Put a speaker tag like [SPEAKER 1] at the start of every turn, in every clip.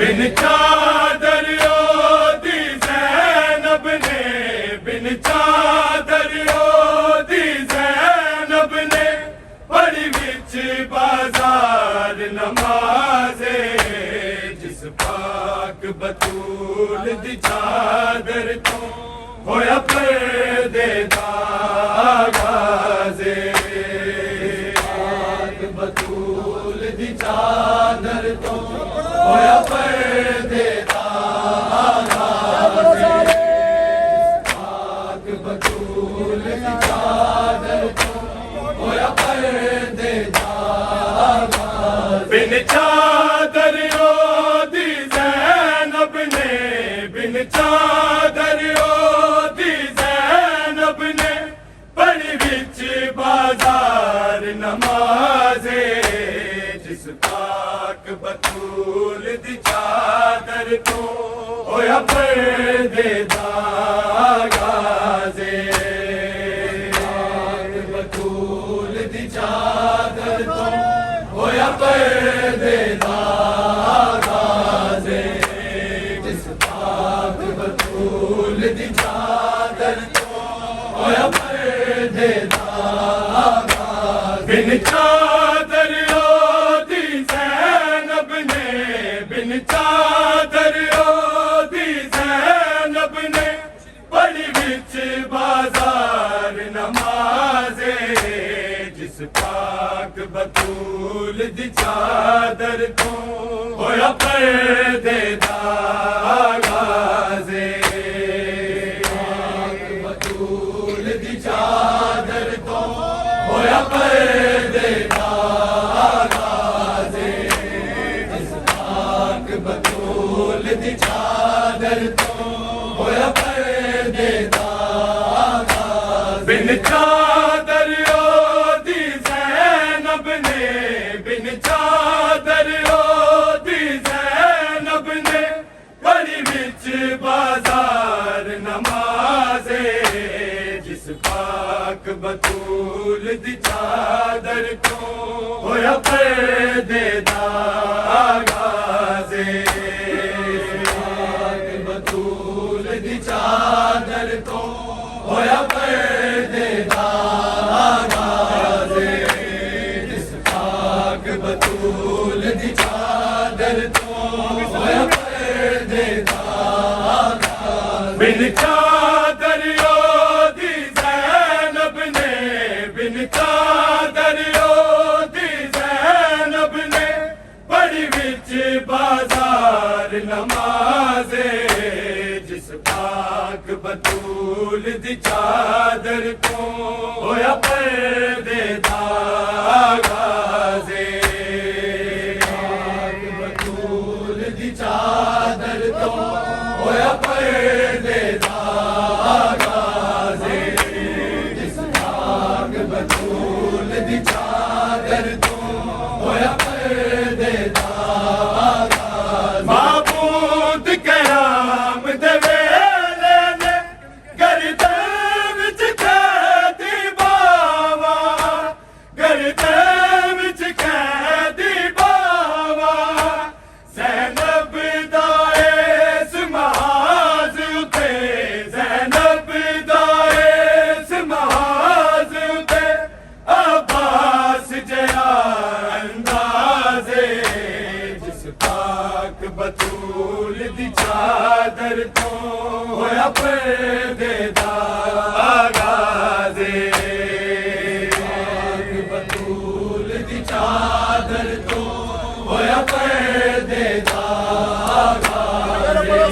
[SPEAKER 1] बिन चादर ओदी ज़ैनब ने, बिन चादर ओदी ज़ैनब ने, पढ़ी विच बाजार नमाज़े, जिस पाक बतूल दी चादर तो होया पर्दे दा आगाज़े, पाक बतूल दी चादर तो होया पर्दे दा आगाज़े, पाक बतूल दी चादर तो होया पर्दे दा आगाज़े। बिन चादर ओदी ज़ैनब ने, बिन चादर ओदी ज़ैनब ने, पढ़ी विच बाजार नमाज़े, जिस पाक बतूल दी चादर तो होया पर्दे दा आगाज़े, पाक बतूल दी चादर तो होया पर्दे दा आगाज़े, जिस पाक बतूल दी चादर तो होया पर्दे दा आगाज़े। बिन चादर ओदी ज़ैनब ने, बिन चादर ओदी ज़ैनब ने, पढ़ी विच बाजार नमाज़े, जिस पाक बतूल दी चादर तो होया पर्दे दा आगाज़े, पाक बतूल दी चादर तो होया पर्दे दा आगाज़े, जिस पाक बतूल दी चादर तो होया पर्दे दा आगाज़े। बिन चादर ओदी ज़ैनब ने, बिन चादर ओदी ज़ैनब ने, पढ़ी विच बाजार नमाज़े, जिस पाक बतूल दी चादर तो होया पर्दे दा आगाज़े, पाक बतूल दी चादर तो होया पर्दे दा आगाज़े, जिस पाक बतूल दी चादर तो होया पर्दे दा आगाज़े। बिन चादर ओदी ज़ैनब ने, बिन चादर ओदी ज़ैनब ने, पढ़ी विच बाजार नमाज़े, जिस पाक बतूल दी चादर तो होया पर्दे दा आगाज़े, पाक बतूल दी चादर तो होया पर्दे दा आगाज़े, जिस पाक बतूल दी चादर तो होया पर्दे दा आगाज़े। महबूद कयाम दे वेले ने, गर्दन विच कैदी बावा, गर्दन विच कैदी बावा, ज़ैनब दा इस महाज़ उते, ज़ैनब दा इस महाज़ उते, अब्बास जया अंदाज़े, जिस पाक बतूल दी चादर तो होया पर्दे दा आगाज़े, पाक बतूल दी चादर तो होया पर्दे दा आगाज़े,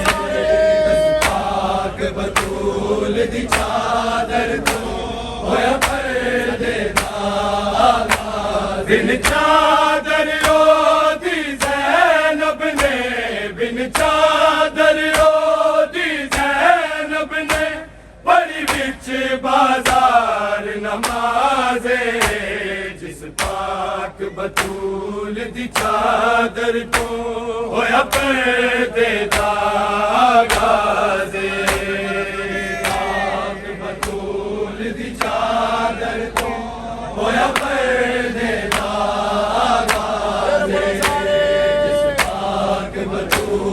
[SPEAKER 1] जिस पाक बतूल दी चादर तो होया पर्दे दा आगाज़े। बिन चादर ओदी ज़ैनब ने, बिन चादर ओदी ज़ैनब ने, पढ़ी विच बाजार नमाज़े, जिस पाक बतूल दी चादर तो होया पर्दे दा आगाज़े, पाक बतूल दी चादर तो होया पर्दे दा आगाज़े, जिस पाक बतूल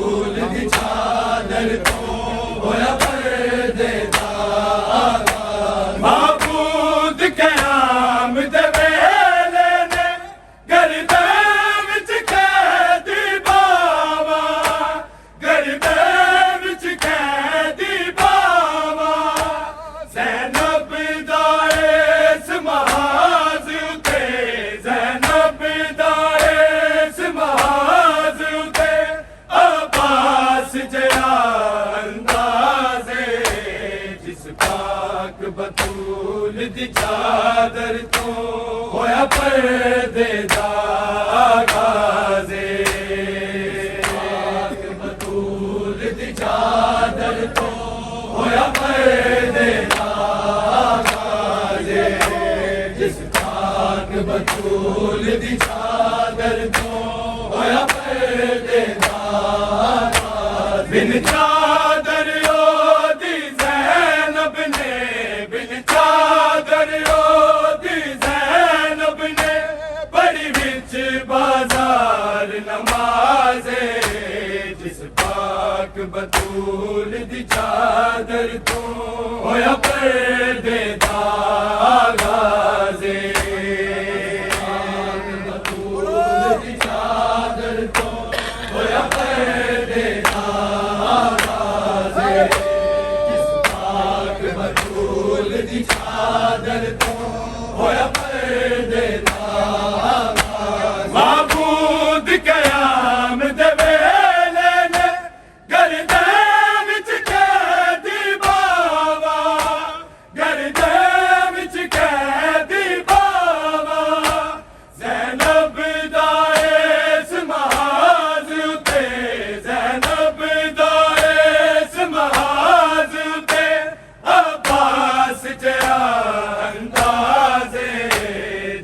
[SPEAKER 1] चादर तो होया पर्दे दा गाज़े पाक बतूल दी चादर तो होया पर्दे दा गाज़े जिस पाक बतूल दी चादर तो होया पर्दे दा गाज़े बिन चादर ओदी ज़ैनब ने बिन चादर ओदी ज़ैनब ने पढ़ी विच बाजार नमाज़े जिस पाक बतूल दी चादर तो होया पर्दे दा गाज़े पाक बतूल दी चादर तो होया पर्दे दा गाज़े जिस पाक बतूल दी चादर तो होया पर्दे दा गाज़े माबूद क़याम दे वेले ने गर्दे विच कैदी बावा गर्दे विच कैदी बावा ज़ैनब दा इस महाज़ उते ज़ैनब दा इस महाज़ उते अब्बास जया अंदाज़े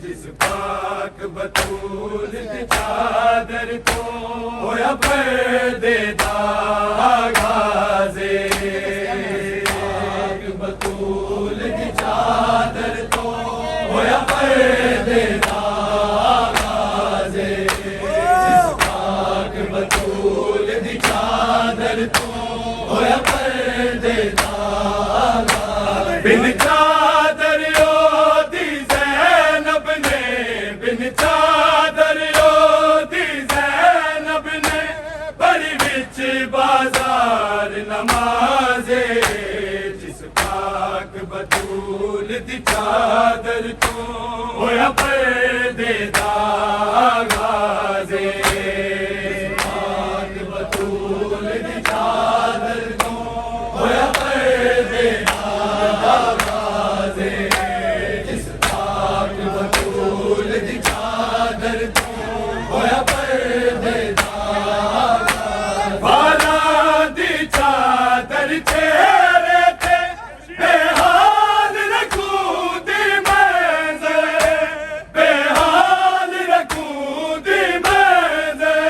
[SPEAKER 1] जिस पाक बतूल दी चादर तो होया पर्दे दा गाज़े पाक बतूल दी चादर तो होया पर्दे दा गाज़े जिस पाक बतूल दी चादर तो होया पर्दे दा गाज़े बिन चादर ओदी ज़ैनब ने बिन चादर ओदी ज़ैनब ने पढ़ी विच बाजार नमाज़े जिस पाक बतूल दी चादर तो होया पर्दे दा गाज़े पाक बतूल दी चादर तो होया पर्दे दा गाज़े जिस पाक बतूल दी चादर तो होया पर्दे दा गाज़े बाला दी चादर चेहरे ते बेहाल रखूं दी मंज़र बेहाल रखूं दी मंज़र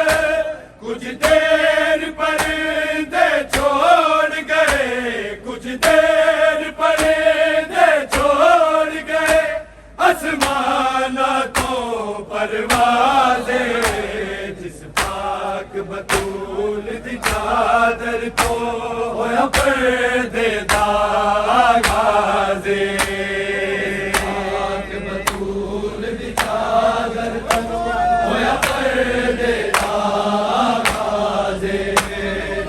[SPEAKER 1] कुछ देर परिंदे छोड़ गए कुछ देर परिंदे छोड़ गए आसमाना तो परवाज़े जिस पाक बतूल दी चादर तो होया पर्दे दा गाज़े पाक बतूल दी चादर तो होया पर्दे दा गाज़े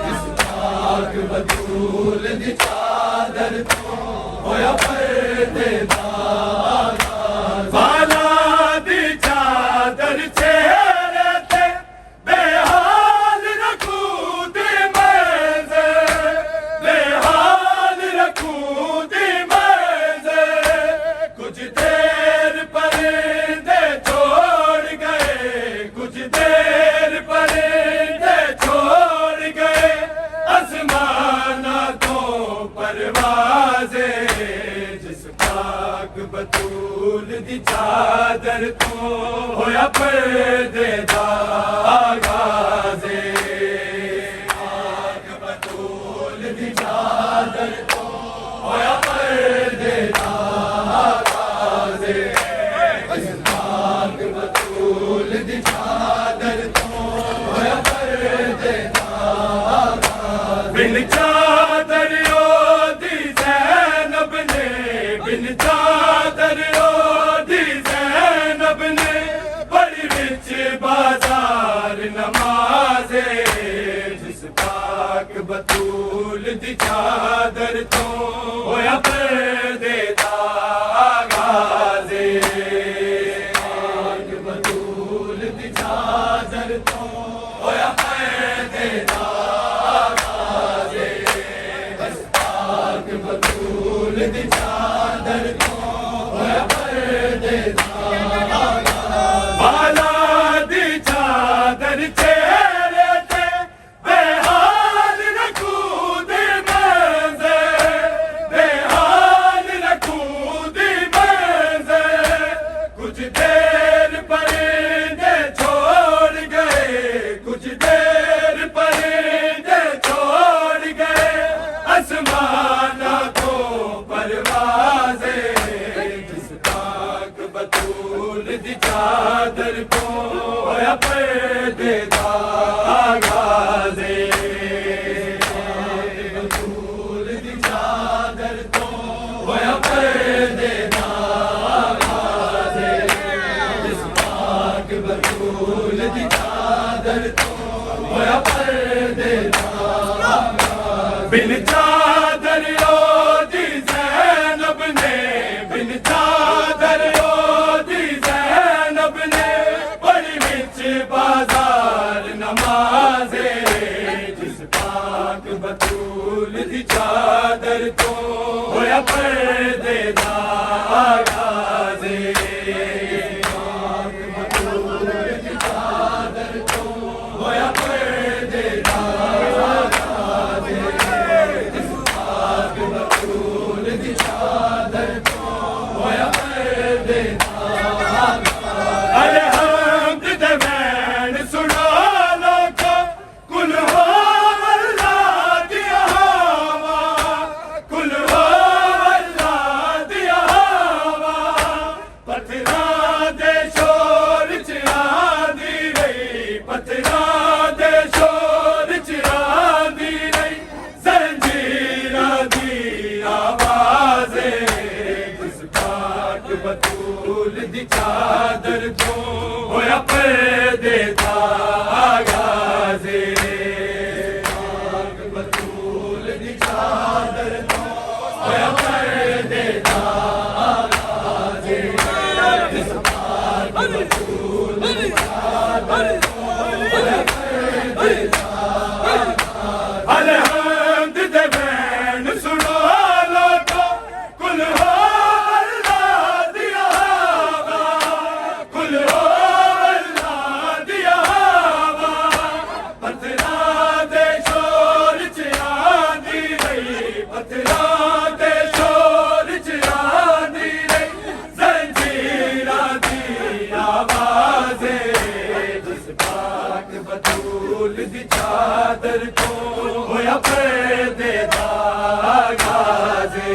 [SPEAKER 1] जिस पाक बतूल दी चादर तो होया पर्दे दा गाज़े बाला दी चादर चेहरे ते बेहाल रखूं दी मंज़र बेहाल रखूं दी मंज़र कुछ देर परिंदे छोड़ गए कुछ देर परिंदे छोड़ गए आसमाना तो परवाज़े जिस पाक बतूल दी चादर तो होया पर्दे दा गाज़े पाक बतूल दी चादर तो होया पर्दे दा गाज़े जिस पाक बतूल दी चादर तो होया पर्दे दा गाज़े बिन चादर ओदी ज़ैनब ने बिन चादर ओदी ज़ैनब ने पढ़ी विच बाजार नमाज़े जिस पाक बतूल दी चादर तो होया पर्दे दा गाज़े पाक बतूल दी चादर तो होया पर्दे दा गाज़े जिस पाक बतूल दी चादर तो होया पर्दे होया पर्दे दा आगाज़े बतूल दी चादर तो होया पर्दे दा आगाज़े जिस पाक बतूल दी चादर तो होया पर्दे दा आगाज़े बिन चादर ओदी ज़ैनब ने बिन चादर ओदी ज़ैनब ने पढ़ी विच बाज़ार नमाज़े जिस पाक बतूल दी चादर तो होया पर्दे दा आगाज़े पाक बतूल दी चादर तो होया पर्दे दा आगाज़े जिस पाक बतूल दी चादर तो होया पर्दे दा आगाज़े अलहम्द दे वैन सुना लोको कुल हो अल्लाह दिया हवा कुल हो अल्लाह दिया हवा पत्थरा दे शोर च आंदी रही पत्थरा दे शोर च आंदी रही ज़ंजीरा दी आवाज़े जिस पाक बतूल दी चादर तो होया पर्दे दा आगाज़े पाक बतूल दी चादर तो होया पर्दे दा आगाज़े जिस पाक बतूल दी चादर तो होया पर्दे दा आगाज़े अलहम्द दे वैन सुनो लोको कुल हो अल्लाह दिया हवा कुल हो अल्लाह दिया हवा पत्थरा दे शोर च आंदी रही पत्थरा दे शोर च आंदी रही ज़ंजीरा दी आवाज़े जिस पाक बतूल दी चादर तो होया पर्दे दा आगाज़े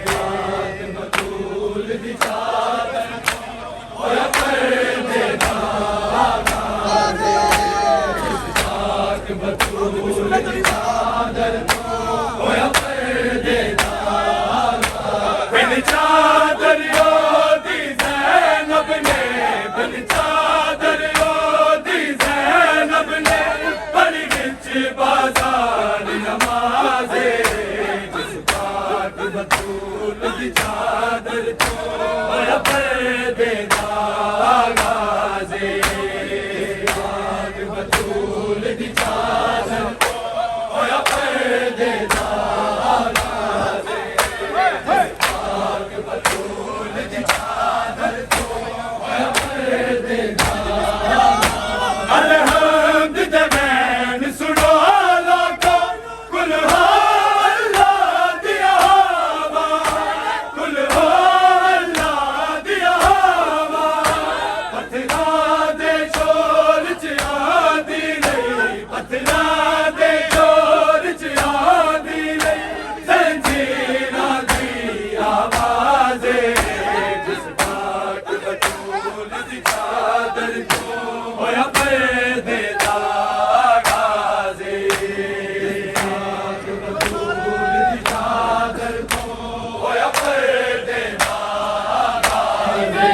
[SPEAKER 1] पाक बतूल दी चादर तो होया पर्दे दा आगाज़े जिस पाक बतूल दी चादर तो होया पर्दे दा आगाज़े बिन चादर ओदी ज़ैनब ने बिन चादर ओदी ज़ैनब ने पढ़ी विच बाज़ार नमाज़े जिस पाक बतूल दी चादर तो होया पर्दे दा आगाज़े पाक बतूल दी चादर तो होया पर्दे दा आगाज़े पाक बतूल दी चादर तो होया पर्दे दा आगाज़े अलहम्द दे वैन सुनो लोको कुल हो अल्लाह दिया हवा कुल हो अल्लाह दिया हवा पत्थरा दे शोर च आंदी रही पत्थरा दे शोर च आंदी रही ज़ंजीरा दी आवाज़े जिस पाक बतूल दी चादर तो होया पर्दे दा आगाज़े पाक बतूल दी चादर तो होया पर्दे दा आगाज़े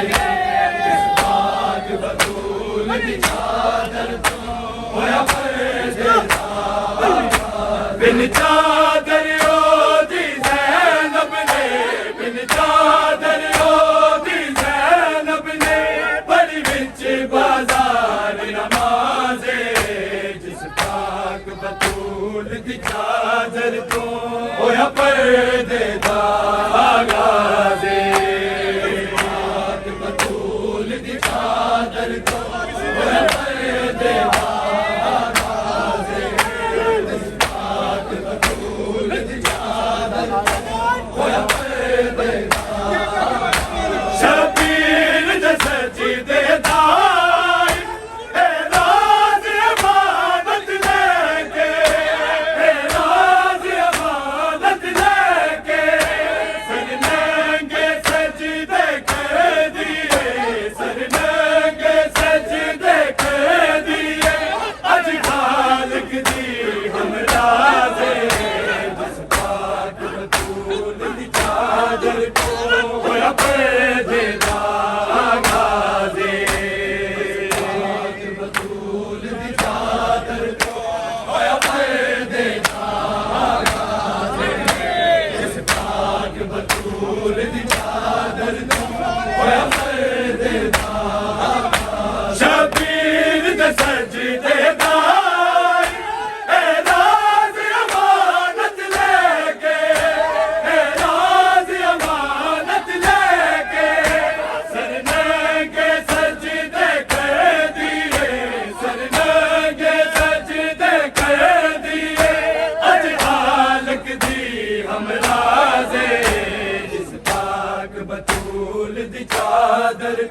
[SPEAKER 1] जिस पाक बतूल दी चादर तो होया पर्दे दा आगाज़े बिन चादर ओदी ज़ैनब ने बिन चादर ओदी ज़ैनब ने पढ़ी विच बाज़ार नमाज़े जिस पाक बतूल दी चादर तो होया पर्दे दा आगाज़े पाक बतूल दी चादर तो होया पर्दे दा आगाज़े जिस पाक बतूल दी चादर तो होया पर्दे दा आगाज़े शबीर दे सजदे दाई ए राज़ अमानत लेके ए राज़ अमानत लेके फिर लेंगे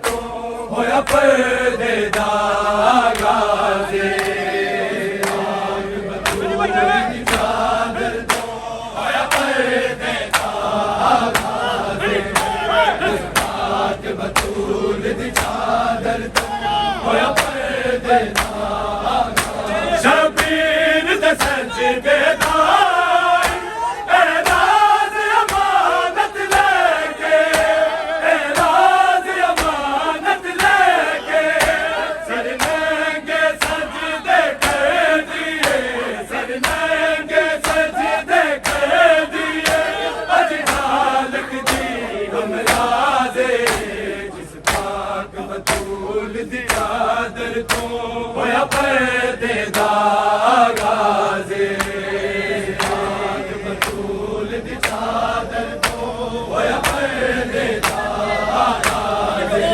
[SPEAKER 1] तो होया पर्देदा गाज़े शबीर दे सजदे दार एराज़ अमानत लेके एराज़ अमानत लेके सर नंगे सजदे कर दिए सर नंगे सजदे कर दिए अज खालिक दी हम राज़े जिस पाक बतूल दी चादर तो होया पर्देदा गाज़े पाक बतूल दी चादर तो होया पर्देदा गाज़े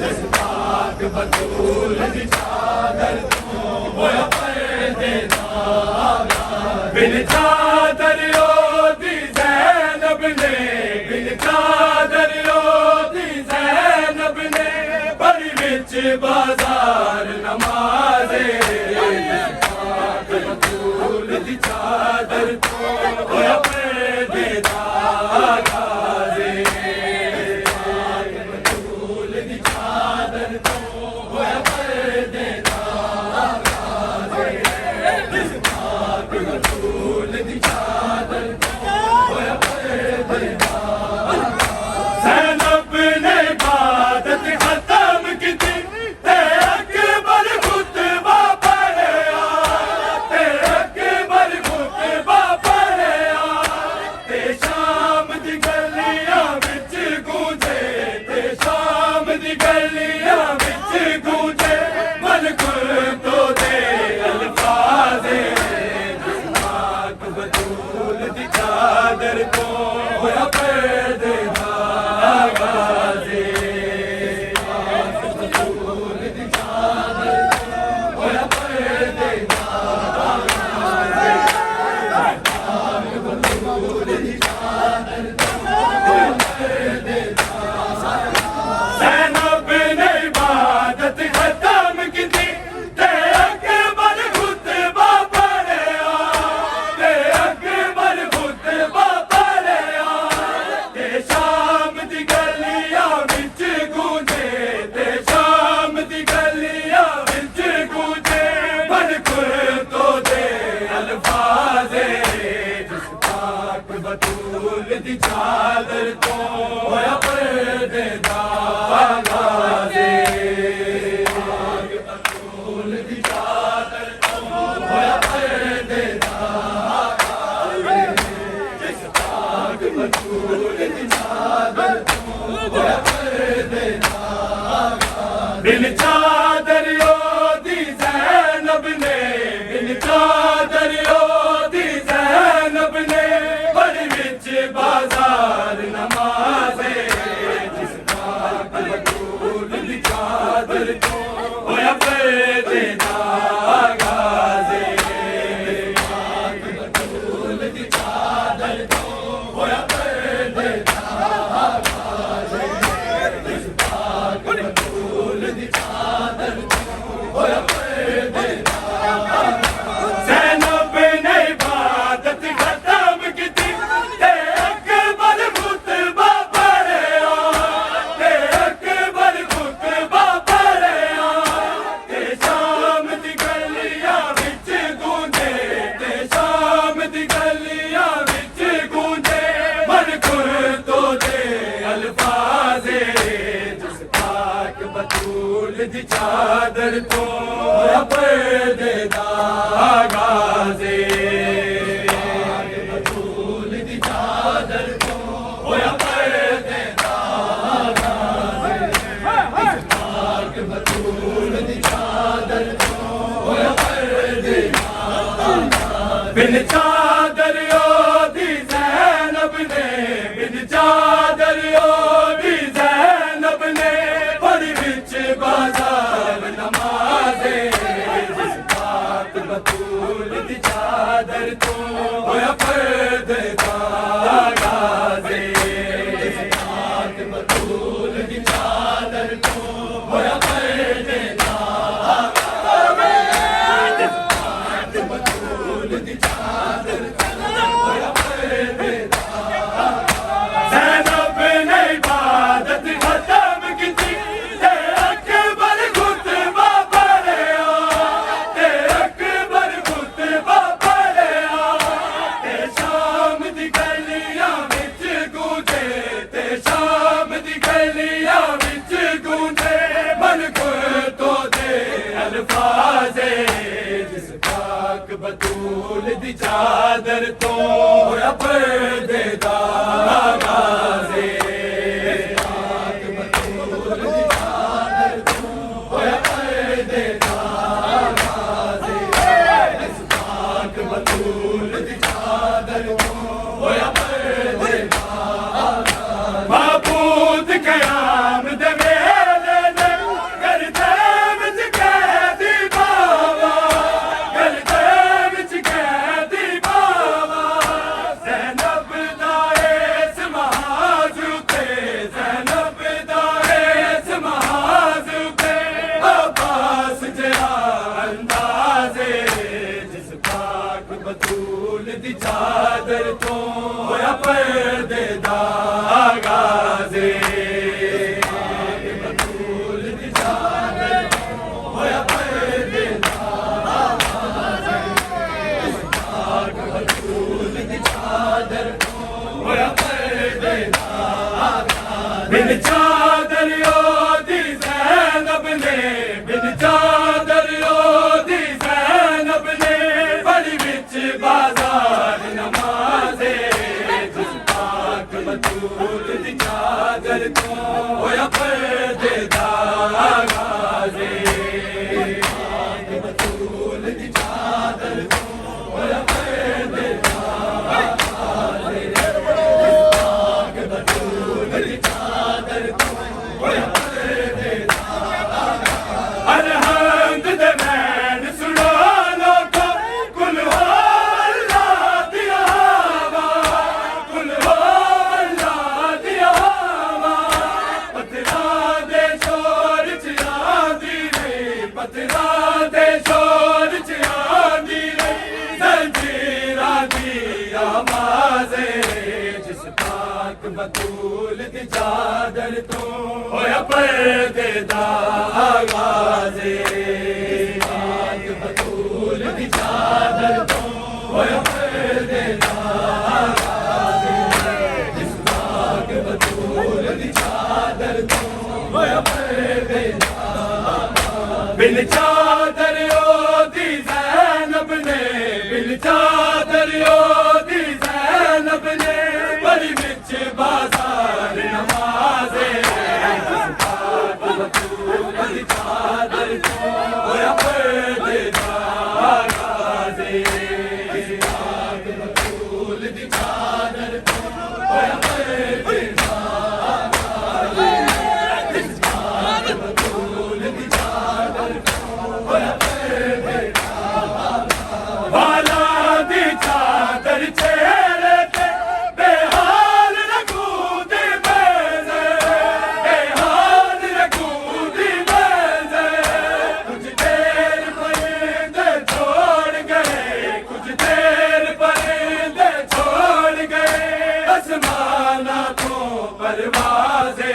[SPEAKER 1] जिस पाक बतूल दी चादर तो होया पर्देदा गाज़े बिन चादर दी ज़ैनब ने बिन चादर दी ज़ैनब ने बड़ी विच बाजार नमाज़े पाक बतूल दी चादर तो होया पर्देदा गाज़े पाक बतूल दी चादर तो होया पर्देदा गाज़े पाक बतूल दी चादर तो होया पर्देदा ज़ैनब ने इबादत खत्म की थी ते अकबर खुतबा पढ़या ते अकबर खुतबा पढ़या ते शाम दी गलियां विच गूंजे ते शाम दी गलियां विच गूंजे मलकुल तो दे अल्फाज़े पाक बतूल दी चादर तो होया पर्देदा गाज़े पाक बतूल दी चादर तो होया पर्देदा गाज़े पाक बतूल दी चादर तो होया पर्देदा ज़ैनब ने इबादत खत्म की थी ते अकबर खुतबा पढ़या ते अकबर खुतबा पढ़या ते शाम दी गलियां विच गूंजे ते शाम दी गलियां विच गूंजे मलकुल तो दे अल्फाज़े जिस पाक बतूल दी चादर तो होया पर्देदा गाज़े पाक बतूल दी चादर तो होया पर्देदा गाज़े जिस पाक बतूल दी चादर तो होया पर्देदा गाज़े बिन चादर दी ज़ैनब ने बिन चादर दी ज़ैनब ने बड़ी विच बाजार नमाज़े जिस पाक बतूल दी चादर तो होया पर्देदा गाज़े पाक बतूल दी चादर तो होया पर्देदा गाज़े जिस पाक बतूल दी चादर तो होया पर्देदा ज़ैनब ने इबादत खत्म की थी ते अकबर खुतबा पढ़या ते अकबर खुतबा पढ़या ते शाम दी गलियां विच गूंजे ते शाम दी गलियां विच गूंजे मलकुल तो दे अल्फाज़े जिस पाक बतूल दी चादर तो होया पर्देदा गाज़े पाक बतूल दी चादर तो होया पर्देदा गाज़े पाक बतूल दी चादर तो होया पर्देदा गाज़े बिन चादर दी ज़ैनब ने बिन चादर दी ज़ैनब ने बड़ी विच बाजार नमाज़े जिस पाक बतूल दी चादर तो होया पर्देदा गाज़े जिस पाक बतूल दी चादर बतूल दी चादर तो होया पर्दे दा गाज़े पाक बतूल दी चादर तो होया पर्दे दा गाज़े पाक बतूल दी चादर तो होया पर्दे दा महबूब क़याम दे वेले ने करदे विच कैदी बावा करदे विच कैदी बावा ज़ैनब दा इस महाज़ ते ज़ैनब दा इस महाज़ ते अब्बास जिहा अंदाज़े जिस पाक बतूल दी चादर तो होया पर्दे दा गाज़े पाक बतूल दी चादर तो होया पर्दे दा गाज़े पाक बतूल दी चादर तो होया पर्दे दा गाज़े बिन चादर ओदी ज़ैनब ने बिन चादर ओदी ज़ैनब ने बड़ी विच बाज़ार नमाज़े जिस पाक बतूल दी चादर तो होया पर्दे दा गाज़े पाक बतूल दी चादर तो होया पर्दे दा गाज़े पाक बतूल दी चादर तो होया पर्दे दा अरहंद दे मैन सुनो लोको कुल हो अल्लाह दिया हवा कुल हो अल्लाह दिया हवा पतरा दे शोर च आंदी रे पतरा दे शोर च आंदी रे ज़ंजीरां दी आवाज़े जिस पाक बतूल दी चादर तो होया पर्दे दा गाज़े पाक बतूल दी चादर तो होया पर्दे दा गाज़े जिस पाक बतूल दी चादर तो होया पर्दे दा बिन चादर ओदी ज़ैनब ने बिन चादर ओदी ज़ैनब ने बड़ी विच बाज़ार नमाज़े पाक बतूल दी चादर तो होया पर्दे दा गाज़े पाक बतूल दी चादर तो होया पर्दे दा गाज़े पाक बतूल दी चादर तो होया पर्दे दा वाला दी चादर चेहरे ते बेहाल रखू दी बेज़े बेहाल रखू दी बेज़े कुछ देर परिंदे छोड़ गए कुछ देर परिंदे छोड़ गए आसमाना तो परवाज़े